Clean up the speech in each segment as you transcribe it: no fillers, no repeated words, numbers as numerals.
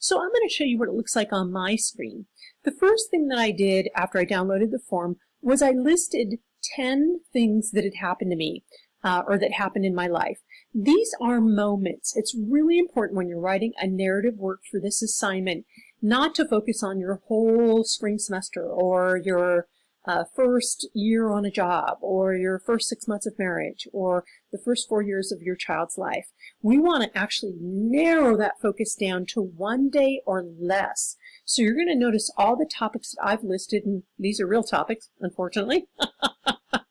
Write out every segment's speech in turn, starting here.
So I'm going to show you what it looks like on my screen. The first thing that I did after I downloaded the form was I listed 10 things that had happened to me or that happened in my life. These are moments. It's really important when you're writing a narrative work for this assignment not to focus on your whole spring semester or your first year on a job or your first 6 months of marriage or the first 4 years of your child's life. We want to actually narrow that focus down to 1 day or less. So you're going to notice all the topics that I've listed, and these are real topics, unfortunately.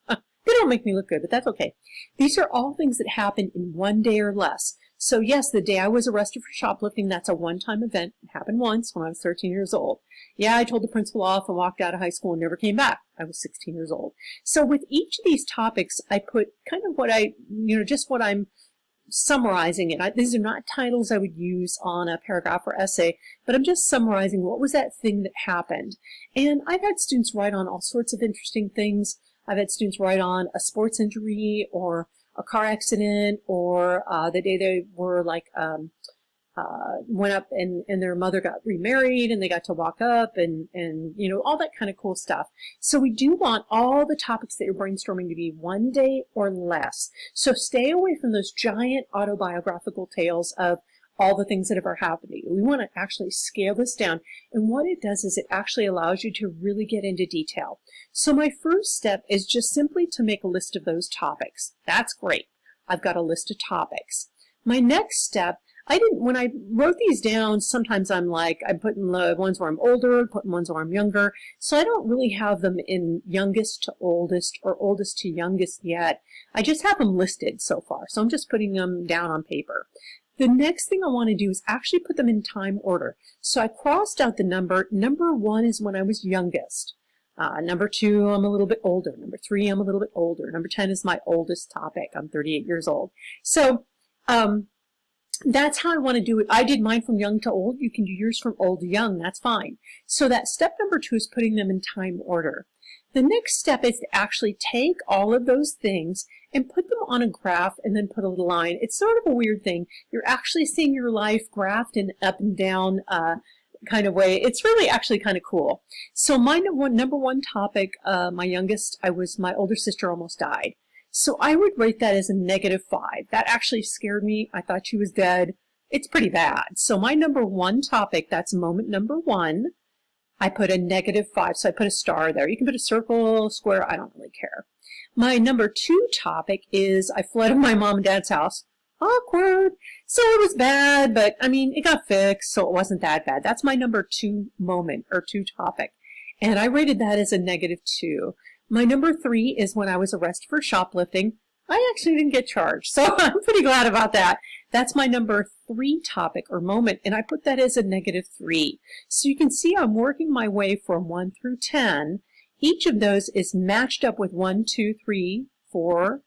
They don't make me look good, but that's okay. These are all things that happen in 1 day or less. So yes, the day I was arrested for shoplifting, that's a one-time event. It happened once when I was 13 years old. Yeah, I told the principal off and walked out of high school and never came back. I was 16 years old. So with each of these topics, I put kind of what just what I'm summarizing it. These are not titles I would use on a paragraph or essay, but I'm just summarizing what was that thing that happened. And I've had students write on all sorts of interesting things. I've had students write on a sports injury or a car accident or the day they were went up and their mother got remarried and they got to walk up and all that kind of cool stuff. So we do want all the topics that you're brainstorming to be 1 day or less. So stay away from those giant autobiographical tales of all the things that have ever happened to you. We want to actually scale this down. And what it does is it actually allows you to really get into detail. So my first step is just simply to make a list of those topics. That's great. I've got a list of topics. My next step, when I wrote these down, sometimes I'm putting the ones where I'm older, putting ones where I'm younger. So I don't really have them in youngest to oldest or oldest to youngest yet. I just have them listed so far. So I'm just putting them down on paper. The next thing I want to do is actually put them in time order. So I crossed out the number. Number 1 is when I was youngest. Number 2, I'm a little bit older. Number 3, I'm a little bit older. Number 10 is my oldest topic. I'm 38 years old. So that's how I want to do it. I did mine from young to old. You can do yours from old to young. That's fine. So that step number 2 is putting them in time order. The next step is to actually take all of those things and put them on a graph and then put a little line. It's sort of a weird thing. You're actually seeing your life graphed in up and down kind of way. It's really actually kind of cool. So my number one topic, my older sister almost died. So I would rate that as a -5. That actually scared me. I thought she was dead. It's pretty bad. So my number 1 topic, that's moment number 1. I put a -5, so I put a star there. You can put a circle, square, I don't really care. My number 2 topic is I flooded my mom and dad's house. Awkward. So it was bad, but I mean, it got fixed, so it wasn't that bad. That's my number 2 moment or 2 topic. And I rated that as a -2. My number 3 is when I was arrested for shoplifting. I actually didn't get charged, so I'm pretty glad about that. That's my number 3 topic or moment, and I put that as a -3. So you can see I'm working my way from 1 through 10. Each of those is matched up with 1, 2, 3, 4,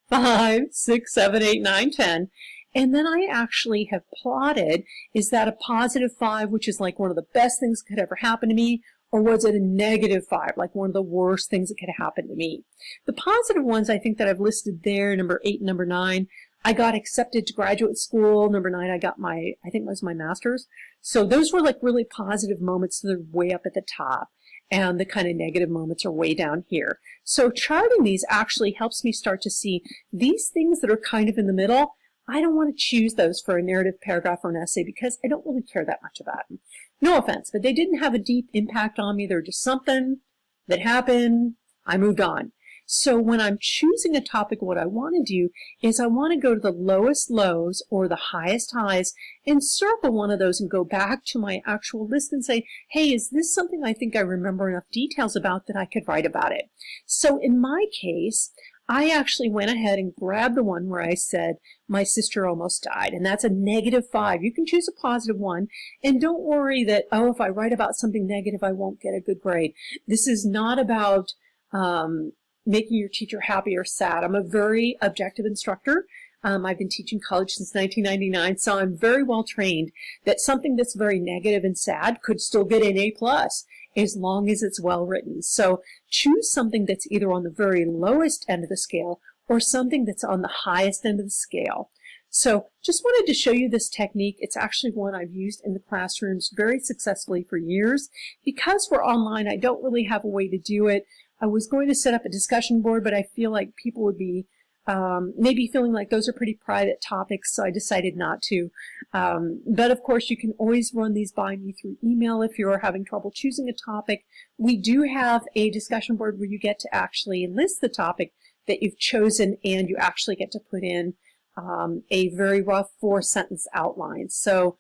5, 6, 7, 8, 9, 10. And then I actually have plotted, is that a +5, which is like one of the best things that could ever happen to me, or was it a -5, like one of the worst things that could happen to me? The positive ones I think that I've listed there, number 8 and number 9, I got accepted to graduate school. Number 9, I got I think it was my master's. So those were like really positive moments. So they're way up at the top. And the kind of negative moments are way down here. So charting these actually helps me start to see these things that are kind of in the middle. I don't want to choose those for a narrative paragraph or an essay because I don't really care that much about them. No offense, but they didn't have a deep impact on me. They're just something that happened. I moved on. So when I'm choosing a topic, what I want to do is I want to go to the lowest lows or the highest highs and circle one of those and go back to my actual list and say, hey, is this something I think I remember enough details about that I could write about it? So in my case, I actually went ahead and grabbed the one where I said my sister almost died, and that's a -5. You can choose a positive one, and don't worry that, oh, if I write about something negative, I won't get a good grade. This is not about making your teacher happy or sad. I'm a very objective instructor. I've been teaching college since 1999, so I'm very well trained that something that's very negative and sad could still get an A+, as long as it's well written. So choose something that's either on the very lowest end of the scale or something that's on the highest end of the scale. So just wanted to show you this technique. It's actually one I've used in the classrooms very successfully for years. Because we're online, I don't really have a way to do it. I was going to set up a discussion board, but I feel like people would be maybe feeling like those are pretty private topics, so I decided not to. But of course, you can always run these by me through email if you're having trouble choosing a topic. We do have a discussion board where you get to actually list the topic that you've chosen, and you actually get to put in a very rough 4-sentence outline. So